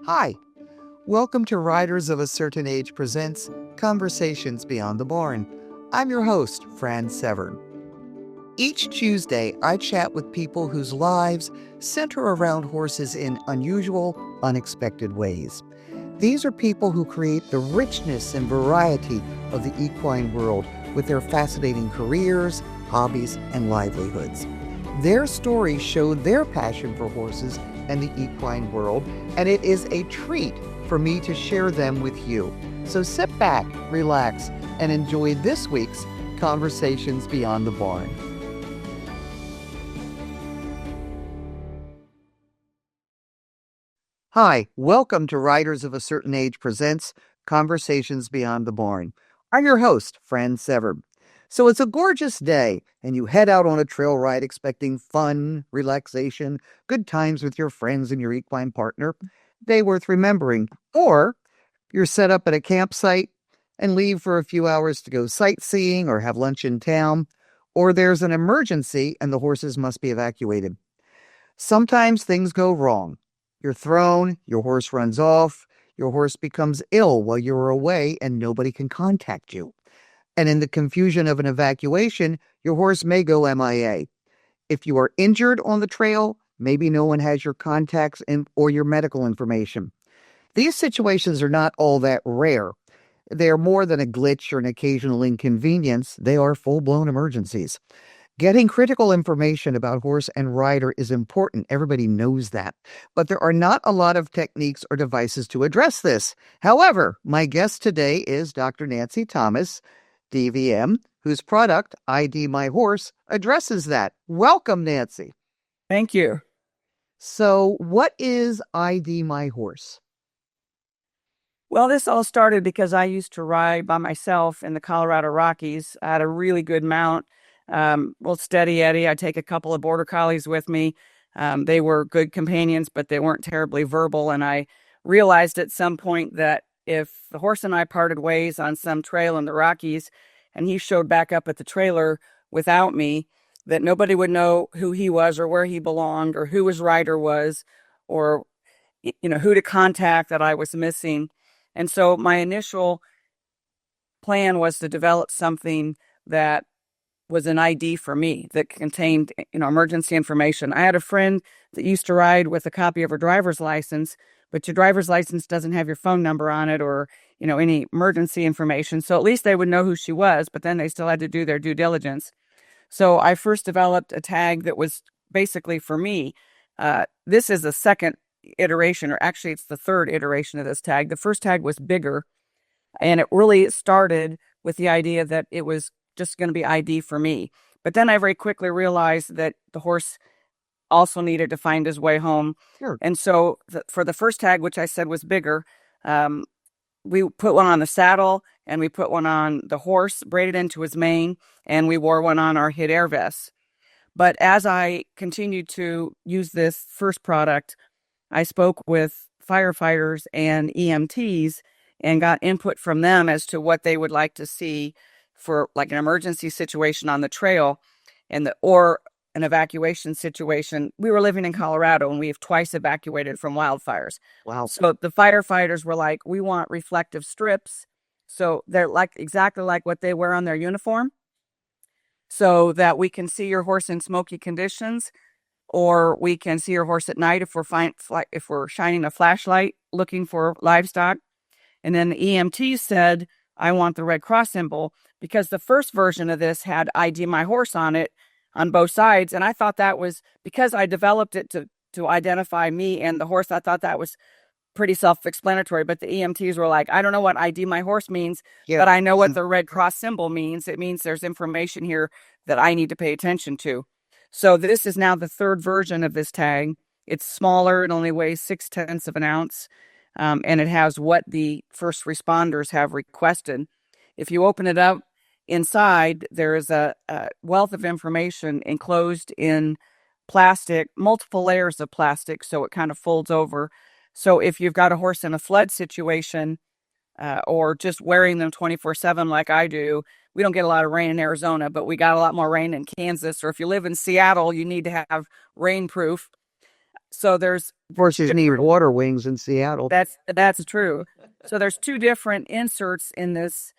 Hi, welcome to Riders of a Certain Age presents Conversations Beyond the Barn. I'm your host, Fran Severn. Each Tuesday, I chat with people whose lives center around horses in unusual, unexpected ways. These are people who create the richness and variety of the equine world with their fascinating careers, hobbies, and livelihoods. Their stories show their passion for horses and the equine world, and it is a treat for me to share them with you. So sit back, relax, and enjoy this week's Conversations Beyond the Barn. Hi, welcome to Riders of a Certain Age presents Conversations Beyond the Barn. I'm your host, Fran Severn. So it's a gorgeous day, and you head out on a trail ride expecting fun, relaxation, good times with your friends and your equine partner, day worth remembering. Or you're set up at a campsite and leave for a few hours to go sightseeing or have lunch in town, or there's an emergency and the horses must be evacuated. Sometimes things go wrong. You're thrown, your horse runs off, your horse becomes ill while you're away and nobody can contact you. And in the confusion of an evacuation, your horse may go MIA. If you are injured on the trail, maybe no one has your contacts or your medical information. These situations are not all that rare. They are more than a glitch or an occasional inconvenience. They are full-blown emergencies. Getting critical information about horse and rider is important. Everybody knows that. But there are not a lot of techniques or devices to address this. However, my guest today is Dr. Nancy Thomas, DVM, whose product, ID-MyHorse, addresses that. Welcome, Nancy. Thank you. So, what is ID-MyHorse? Well, this all started because I used to ride by myself in the Colorado Rockies. I had a really good mount, steady Eddie. I'd take a couple of border collies with me. They were good companions, but they weren't terribly verbal. And I realized at some point that if the horse and I parted ways on some trail in the Rockies and he showed back up at the trailer without me, that nobody would know who he was or where he belonged or who his rider was or, who to contact that I was missing. And so my initial plan was to develop something that was an ID for me that contained, emergency information. I had a friend that used to ride with a copy of her driver's license, but your driver's license doesn't have your phone number on it or, any emergency information. So at least they would know who she was, but then they still had to do their due diligence. So I first developed a tag that was basically for me. This is the second iteration, or actually it's the third iteration of this tag. The first tag was bigger, and it really started with the idea that it was just going to be ID for me. But then I very quickly realized that the horse also needed to find his way home. Sure. And so for the first tag, which I said was bigger, we put one on the saddle and we put one on the horse, braided into his mane, and we wore one on our hid air vests. But as I continued to use this first product, I spoke with firefighters and EMTs and got input from them as to what they would like to see for like an emergency situation on the trail or an evacuation situation. We were living in Colorado and we have twice evacuated from wildfires. Wow. So the firefighters were like, we want reflective strips. So they're exactly like what they wear on their uniform, so that we can see your horse in smoky conditions, or we can see your horse at night if we're shining a flashlight looking for livestock. And then the EMT said, I want the Red Cross symbol, because the first version of this had ID-MyHorse on it on both sides. And I thought that was, because I developed it to identify me and the horse, I thought that was pretty self-explanatory. But the EMTs were like, I don't know what ID-MyHorse means, but I know what the Red Cross symbol means. It means there's information here that I need to pay attention to. So this is now the third version of this tag. It's smaller. It only weighs 0.6 of an ounce. And it has what the first responders have requested. If you open it up, inside, there is a wealth of information enclosed in plastic, multiple layers of plastic, so it kind of folds over. So if you've got a horse in a flood situation, or just wearing them 24/7 like I do, we don't get a lot of rain in Arizona, but we got a lot more rain in Kansas. Or if you live in Seattle, you need to have rainproof. So there's Of course, you need water wings in Seattle. that's true. So there's two different inserts in this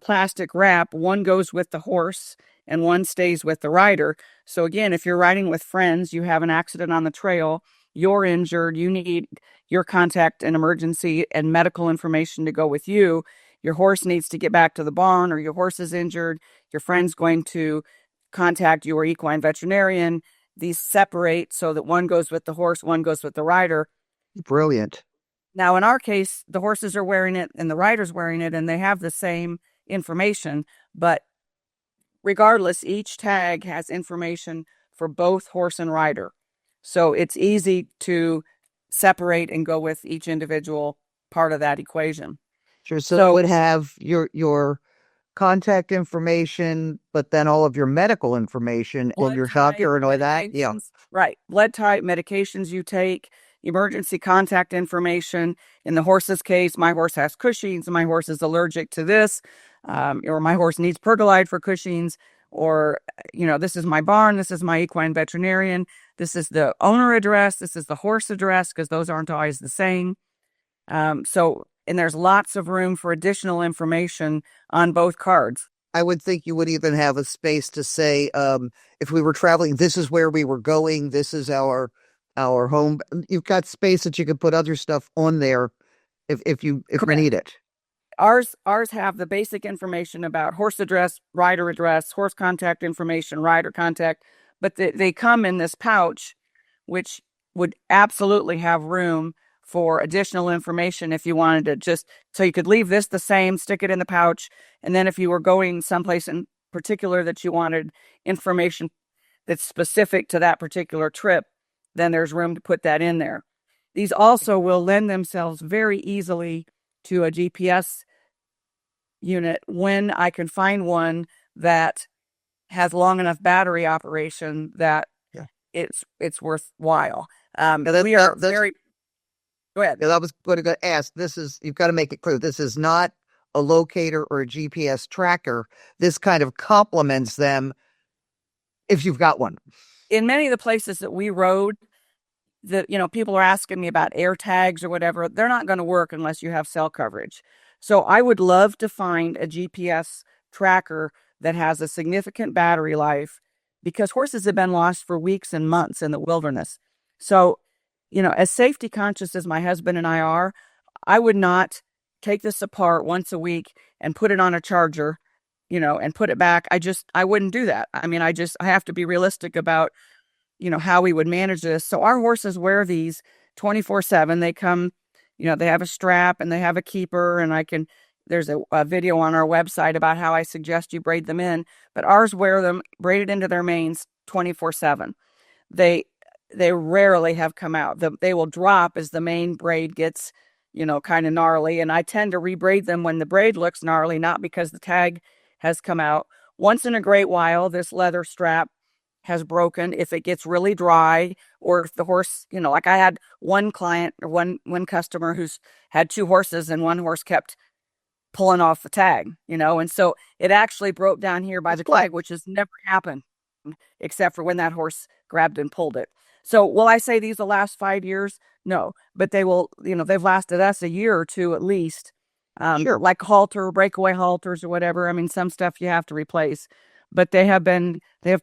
plastic wrap. One goes with the horse and one stays with the rider. So again, if you're riding with friends, you have an accident on the trail, you're injured, you need your contact and emergency and medical information to go with you. Your horse needs to get back to the barn, or your horse is injured. Your friend's going to contact your equine veterinarian. These separate so that one goes with the horse, one goes with the rider. Brilliant. Now, in our case, the horses are wearing it and the rider's wearing it, and they have the same information. But regardless, each tag has information for both horse and rider. So it's easy to separate and go with each individual part of that equation. Sure. So it would have your contact information, but then all of your medical information and your doctor and all that. Yeah. Right. Blood type, medications you take, emergency contact information. In the horse's case, my horse has Cushing's, my horse is allergic to this, or my horse needs pergolide for Cushing's, or, this is my barn, this is my equine veterinarian, this is the owner address, this is the horse address, because those aren't always the same. And there's lots of room for additional information on both cards. I would think you would even have a space to say, if we were traveling, this is where we were going, this is our home. You've got space that you could put other stuff on there if you need it. Ours have the basic information about horse address, rider address, horse contact information, rider contact, but they come in this pouch, which would absolutely have room for additional information if you wanted to just, so you could leave this the same, stick it in the pouch, and then if you were going someplace in particular that you wanted information that's specific to that particular trip, then there's room to put that in there. These also will lend themselves very easily to a GPS unit when I can find one that has long enough battery operation that it's worthwhile. We are very... Go ahead. I was going to ask, you've got to make it clear, this is not a locator or a GPS tracker. This kind of complements them if you've got one. In many of the places that we rode, people are asking me about air tags or whatever. They're not going to work unless you have cell coverage. So I would love to find a GPS tracker that has a significant battery life, because horses have been lost for weeks and months in the wilderness. So, as safety conscious as my husband and I are, I would not take this apart once a week and put it on a charger, and put it back. I wouldn't do that. I mean, I have to be realistic about, how we would manage this. So our horses wear these 24/7. They come, they have a strap and they have a keeper, and there's a video on our website about how I suggest you braid them in, but ours wear them braided into their manes 24/7. They rarely have come out. They will drop as the main braid gets, kind of gnarly. And I tend to rebraid them when the braid looks gnarly, not because the tag has come out. Once in a great while, this leather strap has broken. If it gets really dry, or if the horse, like I had one client or one customer who's had two horses, and one horse kept pulling off the tag, and so it actually broke down here by the tag, which has never happened except for when that horse grabbed and pulled it. So will I say these will last 5 years? No, but they will, they've lasted us a year or two at least. Sure. Like breakaway halters or whatever. I mean, some stuff you have to replace, but they have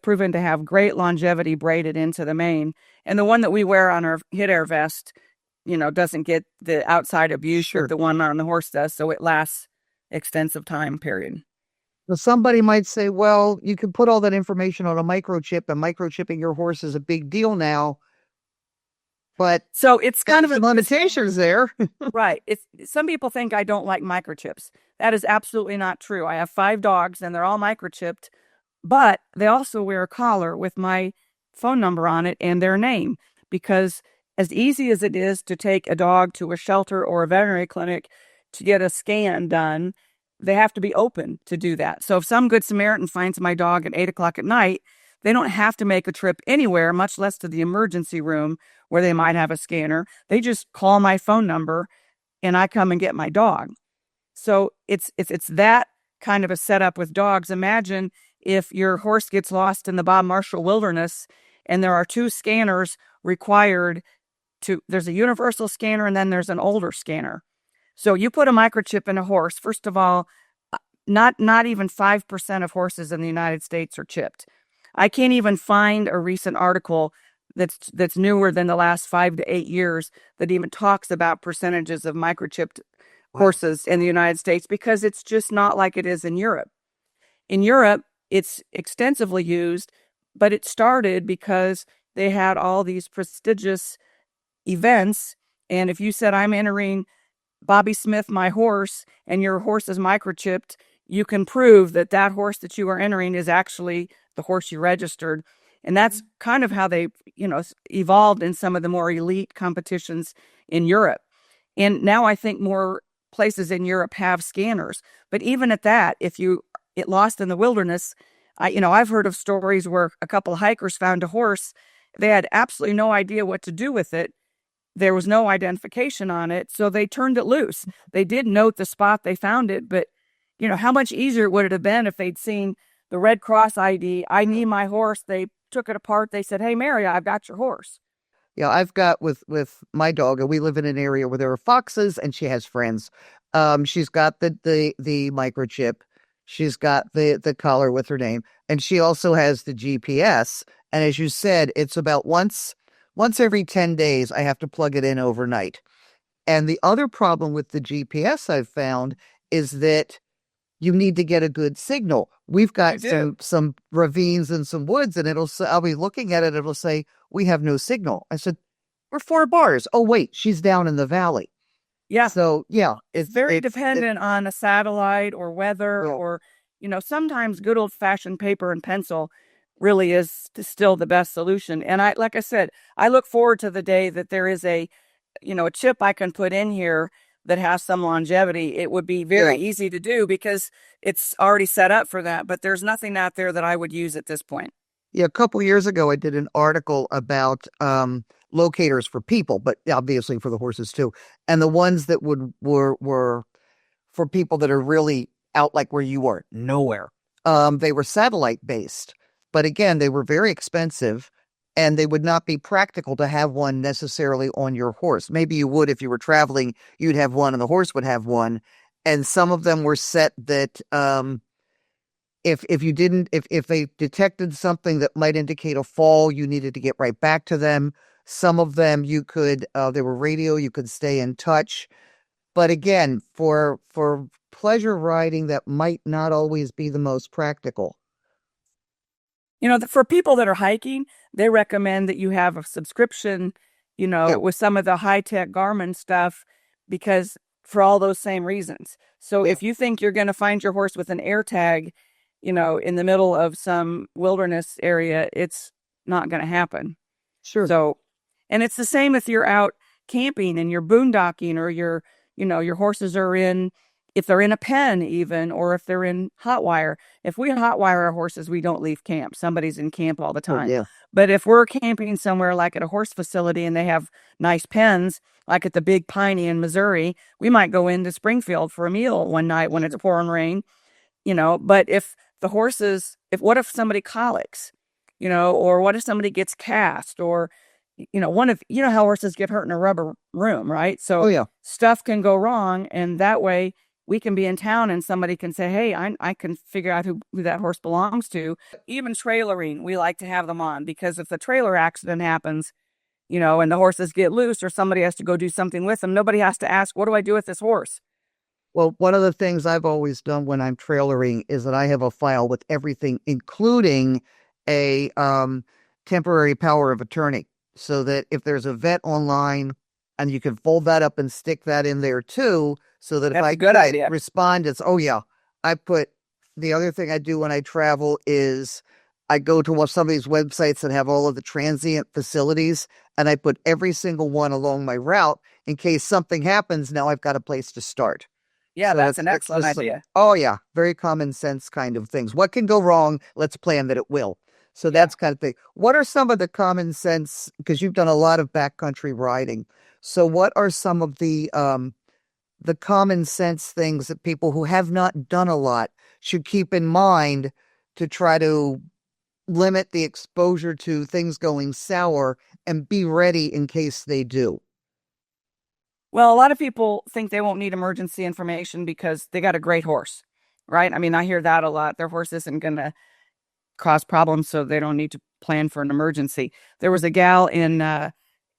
proven to have great longevity braided into the mane. And the one that we wear on our hit air vest, doesn't get the outside abuse that the one on the horse does. So it lasts extensive time period. So somebody might say, well, you can put all that information on a microchip, and microchipping your horse is a big deal now. But so it's kind of limitations there. Right. Some people think I don't like microchips. That is absolutely not true. I have 5 dogs and they're all microchipped, but they also wear a collar with my phone number on it and their name, because as easy as it is to take a dog to a shelter or a veterinary clinic to get a scan done, they have to be open to do that. So if some good Samaritan finds my dog at 8:00 at night, they don't have to make a trip anywhere, much less to the emergency room where they might have a scanner. They just call my phone number and I come and get my dog. So it's that kind of a setup with dogs. Imagine if your horse gets lost in the Bob Marshall Wilderness and there are 2 scanners required there's a universal scanner and then there's an older scanner. So you put a microchip in a horse, first of all, not even 5% of horses in the United States are chipped. I can't even find a recent article that's newer than the last 5 to 8 years that even talks about percentages of microchipped horses in the United States, because it's just not like it is in Europe. In Europe, it's extensively used, but it started because they had all these prestigious events. And if you said, I'm entering Bobby Smith, my horse, and your horse is microchipped, you can prove that that horse that you are entering is actually the horse you registered. And that's kind of how they, evolved in some of the more elite competitions in Europe. And now I think more places in Europe have scanners. But even at that, if you get lost in the wilderness, I've heard of stories where a couple of hikers found a horse. They had absolutely no idea what to do with it. There was no identification on it, so they turned it loose. They did note the spot they found it, but how much easier would it have been if they'd seen the Red Cross ID, I need my horse. They took it apart. They said, hey, Mary, I've got your horse. Yeah, I've got with my dog, and we live in an area where there are foxes, and she has friends. She's got the microchip. She's got the collar with her name, and she also has the GPS. And as you said, it's about once every 10 days, I have to plug it in overnight. And the other problem with the GPS I've found is that you need to get a good signal. We've got some ravines and some woods, and I'll be looking at it, it'll say, we have no signal. I said, we're 4 bars. Oh, wait, she's down in the valley. Yeah. So, yeah. It's very dependent on a satellite or weather, or, sometimes good old-fashioned paper and pencil really is still the best solution. And like I said, I look forward to the day that there is a chip I can put in here that has some longevity. It would be very easy to do because it's already set up for that, but there's nothing out there that I would use at this point. Yeah, a couple years ago, I did an article about locators for people, but obviously for the horses too. And the ones that were for people that are really out, like where you are, nowhere. They were satellite based, but again, they were very expensive. And they would not be practical to have one necessarily on your horse. Maybe you would if you were traveling, you'd have one and the horse would have one. And some of them were set that if they detected something that might indicate a fall, you needed to get right back to them. Some of them you could, they were radio, you could stay in touch. But again, for pleasure riding, that might not always be the most practical. For people that are hiking, they recommend that you have a subscription, with some of the high-tech Garmin stuff, because for all those same reasons. So if you think you're going to find your horse with an air tag, in the middle of some wilderness area, it's not going to happen. Sure. So, and it's the same if you're out camping and you're boondocking, or your horses are if they're in a pen even, or if they're in hot wire. If we hot wire our horses, we don't leave camp. Somebody's in camp all the time. Oh, yeah. But if we're camping somewhere like at a horse facility and they have nice pens, like at the Big Piney in Missouri, we might go into Springfield for a meal one night when it's pouring rain, But if the horses, what if somebody colics, or what if somebody gets cast, or, how horses get hurt in a rubber room, right? So stuff can go wrong, and that way we can be in town and somebody can say, hey, I can figure out who that horse belongs to. Even trailering, we like to have them on, because if the trailer accident happens, and the horses get loose, or somebody has to go do something with them, nobody has to ask, what do I do with this horse? Well, one of the things I've always done when I'm trailering is that I have a file with everything, including a temporary power of attorney, so that if there's a vet online, and you can fold that up and stick that in there too, so that if I respond, it's, the other thing I do when I travel is I go to some of these websites that have all of the transient facilities, and I put every single one along my route in case something happens. Now I've got a place to start. Yeah, so that's an excellent idea. Oh, yeah. Very common sense kind of things. What can go wrong? Let's plan that it will. So that's kind of thing. What are some of the common sense, because you've done a lot of backcountry riding. So what are some of the common sense things that people who have not done a lot should keep in mind to try to limit the exposure to things going sour and be ready in case they do? Well, a lot of people think they won't need emergency information because they got a great horse, right? I mean, I hear that a lot. Their horse isn't going to cause problems, so they don't need to plan for an emergency. There was a gal in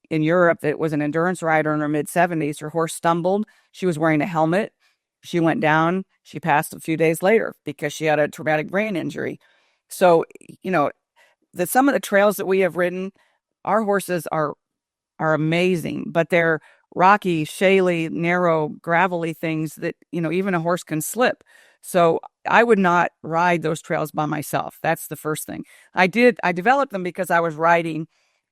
Europe that was an endurance rider in her mid-70s. Her horse stumbled. She was wearing a helmet. She went down. She passed a few days later because she had a traumatic brain injury. So, some of the trails that we have ridden, our horses are amazing, but they're rocky, shaly, narrow, gravelly things that, even a horse can slip. So I would not ride those trails by myself. That's the first thing. I developed them because I was riding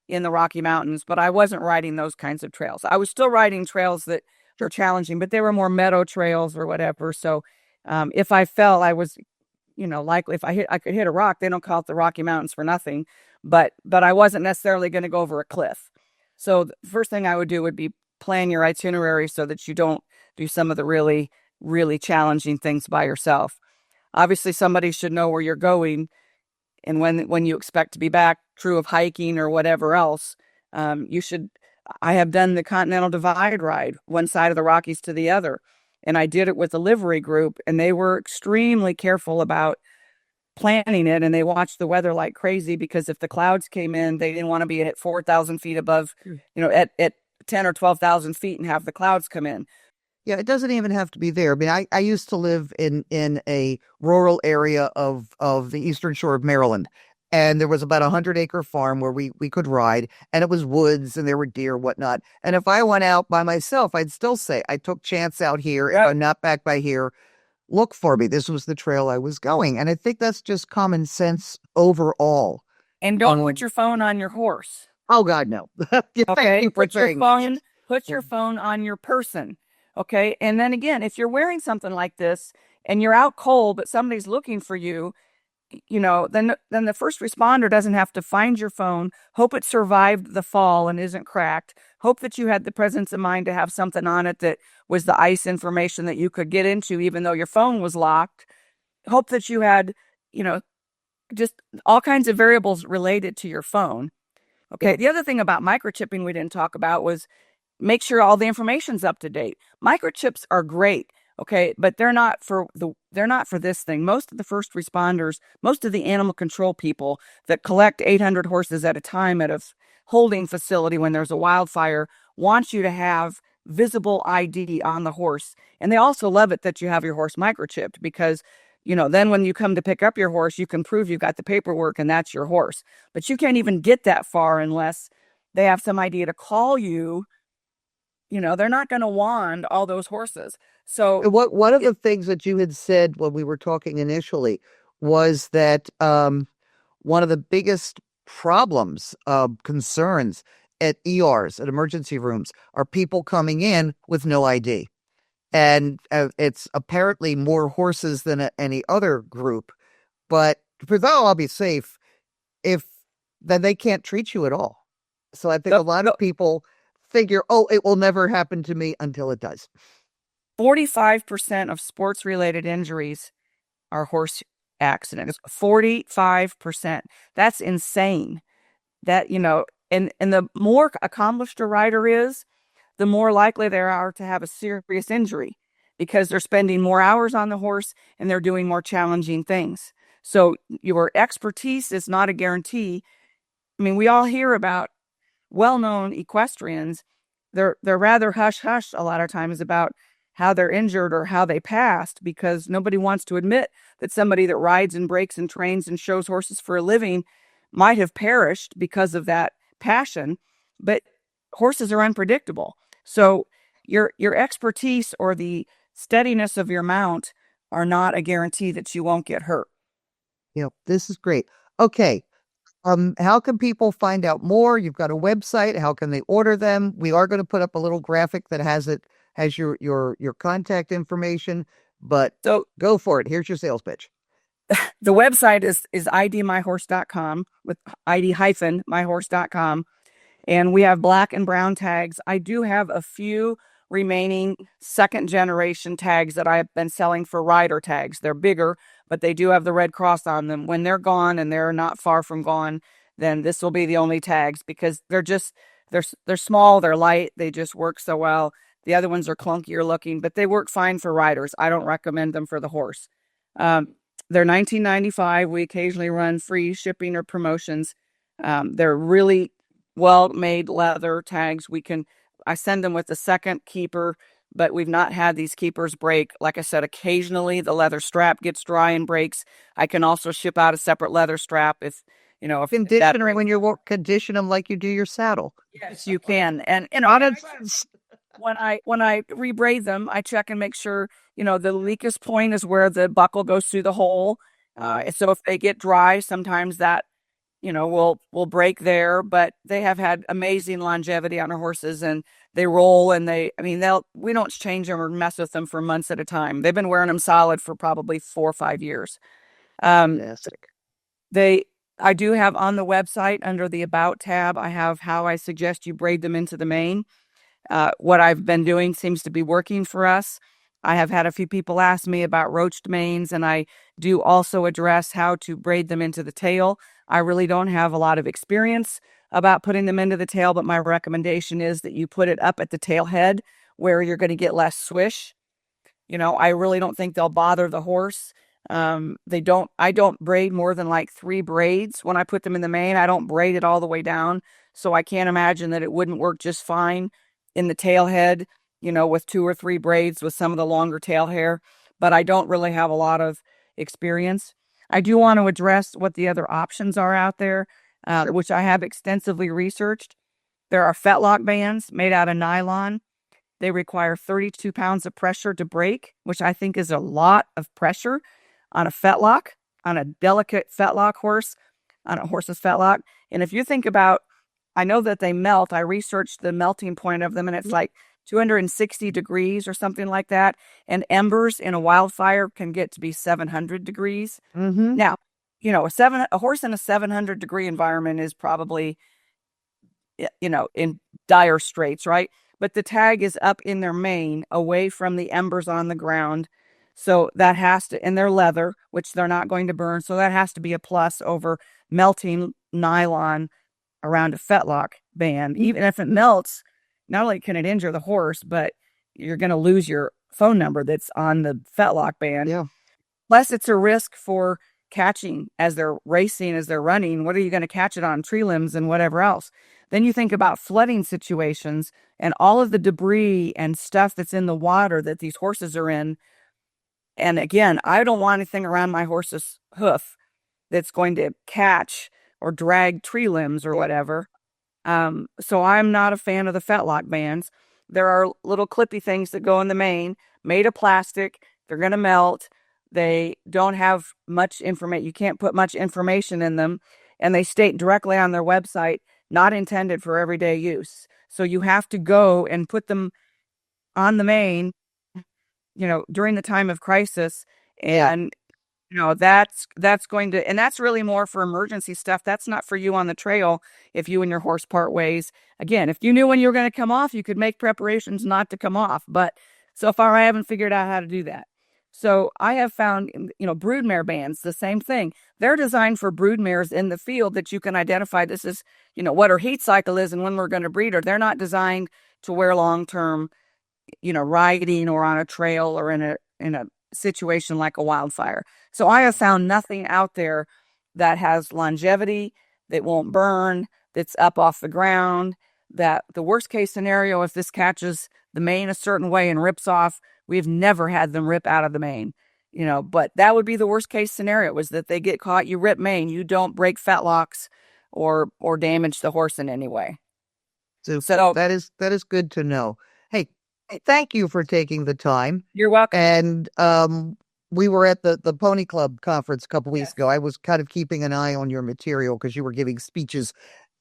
in the Rocky Mountains, but I wasn't riding those kinds of trails. I was still riding trails that are challenging, but they were more meadow trails or whatever. So if I fell, I was, likely if I could hit a rock. They don't call it the Rocky Mountains for nothing, but I wasn't necessarily going to go over a cliff. So the first thing I would do would be plan your itinerary so that you don't do some of the really, really challenging things by yourself. Obviously, somebody should know where you're going and when you expect to be back, true of hiking or whatever else. You should. I have done the Continental Divide ride, one side of the Rockies to the other, and I did it with a livery group, and they were extremely careful about planning it, and they watched the weather like crazy because if the clouds came in, they didn't want to be at 4,000 feet above, at 10 or 12,000 feet and have the clouds come in. Yeah, it doesn't even have to be there. I mean, I used to live in a rural area of the eastern shore of Maryland, and there was about 100-acre farm where we could ride, and it was woods, and there were deer, whatnot. And if I went out by myself, I'd still say I took chance out here. Yep. If I'm not back by here, look for me. This was the trail I was going, and I think that's just common sense overall. And don't put your phone on your horse. Oh God, no. Okay, put your phone on your person. Okay, and then again, if you're wearing something like this and you're out cold, but somebody's looking for you, then the first responder doesn't have to find your phone, hope it survived the fall and isn't cracked, hope that you had the presence of mind to have something on it that was the ice information that you could get into even though your phone was locked, hope that you had, just all kinds of variables related to your phone. Okay, the other thing about microchipping we didn't talk about was make sure all the information's up to date. Microchips are great, okay, but they're not for this thing. Most of the first responders, most of the animal control people that collect 800 horses at a time at a holding facility when there's a wildfire want you to have visible ID on the horse. And they also love it that you have your horse microchipped because then when you come to pick up your horse, you can prove you've got the paperwork and that's your horse. But you can't even get that far unless they have some idea to call you. They're not going to wand all those horses. So one of the things that you had said when we were talking initially was that one of the biggest problems, concerns at ERs, at emergency rooms, are people coming in with no ID. And it's apparently more horses than any other group. But for that, I'll be safe, then they can't treat you at all. So I think a lot of people figure, it will never happen to me until it does. 45% of sports-related injuries are horse accidents. 45%. That's insane. That, and the more accomplished a rider is, the more likely they are to have a serious injury because they're spending more hours on the horse and they're doing more challenging things. So your expertise is not a guarantee. I mean, we all hear about well-known equestrians. They're rather hush-hush a lot of times about how they're injured or how they passed because nobody wants to admit that somebody that rides and breaks and trains and shows horses for a living might have perished because of that passion. But horses are unpredictable. So your expertise or the steadiness of your mount are not a guarantee that you won't get hurt. This is great. Okay. How can people find out more? You've got a website. How can they order them? We are going to put up a little graphic that has your contact information, but so go for it. Here's your sales pitch. The website is ID-MyHorse.com with ID-MyHorse.com. And we have black and brown tags. I do have a few remaining second generation tags that I have been selling for rider tags. They're bigger, but they do have the red cross on them. When they're gone, and they're not far from gone, then this will be the only tags, because they're small, they're light, they just work so well. The other ones are clunkier looking, but they work fine for riders. I don't recommend them for the horse. They're $19.95. We occasionally run free shipping or promotions. They're really well-made leather tags. I send them with a second keeper, but we've not had these keepers break. Like I said, occasionally the leather strap gets dry and breaks. I can also ship out a separate leather strap if Conditioner when you condition them like you do your saddle. Yes, you can. And when I rebraid them, I check and make sure the weakest point is where the buckle goes through the hole. So if they get dry, sometimes that will break there. But they have had amazing longevity on our horses, and they roll, and we don't change them or mess with them for months at a time. They've been wearing them solid for probably 4 or 5 years. Fantastic. I do have on the website under the About tab, I have how I suggest you braid them into the mane. What I've been doing seems to be working for us. I have had a few people ask me about roached manes, and I do also address how to braid them into the tail. I really don't have a lot of experience about putting them into the tail, but my recommendation is that you put it up at the tail head where you're going to get less swish. I really don't think they'll bother the horse. I don't braid more than like 3 braids when I put them in the mane. I don't braid it all the way down. So I can't imagine that it wouldn't work just fine in the tail head, with 2 or 3 braids with some of the longer tail hair, but I don't really have a lot of experience. I do want to address what the other options are out there, which I have extensively researched. There are fetlock bands made out of nylon. They require 32 pounds of pressure to break, which I think is a lot of pressure on a fetlock, on a delicate fetlock horse, on a horse's fetlock. And if you think about, I know that they melt. I researched the melting point of them, and it's like 260 degrees or something like that. And embers in a wildfire can get to be 700 degrees. Mm-hmm. Now, a horse in a 700 degree environment is probably, in dire straits, right? But the tag is up in their mane, away from the embers on the ground. So that has to, and they're leather, which they're not going to burn. So that has to be a plus over melting nylon around a fetlock band. Even if it melts, not only can it injure the horse, but you're going to lose your phone number that's on the fetlock band. Yeah. Plus, it's a risk for catching as they're racing, as they're running. What are you going to catch it on? Tree limbs and whatever else. Then you think about flooding situations and all of the debris and stuff that's in the water that these horses are in. And again, I don't want anything around my horse's hoof that's going to catch or drag tree limbs or whatever. So I'm not a fan of the fetlock bands. There are little clippy things that go in the mane, made of plastic. They're going to melt. They don't have much information. You can't put much information in them. And they state directly on their website, not intended for everyday use. So you have to go and put them on the mane, during the time of crisis. And that's going to, and that's really more for emergency stuff. That's not for you on the trail. If you and your horse part ways, again, if you knew when you were going to come off, you could make preparations not to come off. But so far, I haven't figured out how to do that. So I have found, broodmare bands, the same thing. They're designed for broodmares in the field that you can identify this is, what her heat cycle is and when we're going to breed her. They're not designed to wear long-term, riding or on a trail or in a situation like a wildfire. So I have found nothing out there that has longevity, that won't burn, that's up off the ground, that the worst case scenario, if this catches the mane a certain way and rips off, we've never had them rip out of the mane, but that would be the worst case scenario, is that they get caught, you rip mane, you don't break fetlocks or damage the horse in any way. So that is good to know. Hey, thank you for taking the time. You're welcome. And we were at the Pony Club conference a couple weeks ago. I was kind of keeping an eye on your material because you were giving speeches.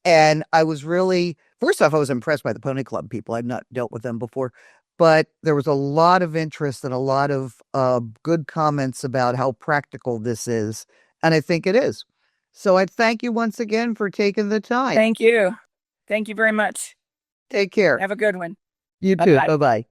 And I was first off, I was impressed by the Pony Club people. I've not dealt with them before. But there was a lot of interest and a lot of good comments about how practical this is. And I think it is. So I thank you once again for taking the time. Thank you. Thank you very much. Take care. Have a good one. You too. Bye-bye.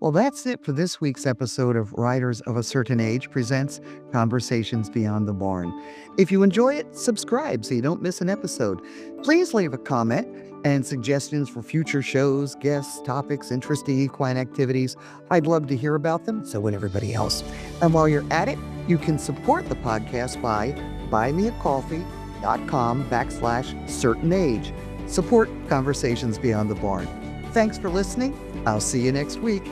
Well, that's it for this week's episode of Riders of a Certain Age presents Conversations Beyond the Barn. If you enjoy it, subscribe so you don't miss an episode. Please leave a comment and suggestions for future shows, guests, topics, interesting equine activities. I'd love to hear about them, so would everybody else. And while you're at it, you can support the podcast by buymeacoffee.com/certainage. Support Conversations Beyond the Barn. Thanks for listening. I'll see you next week.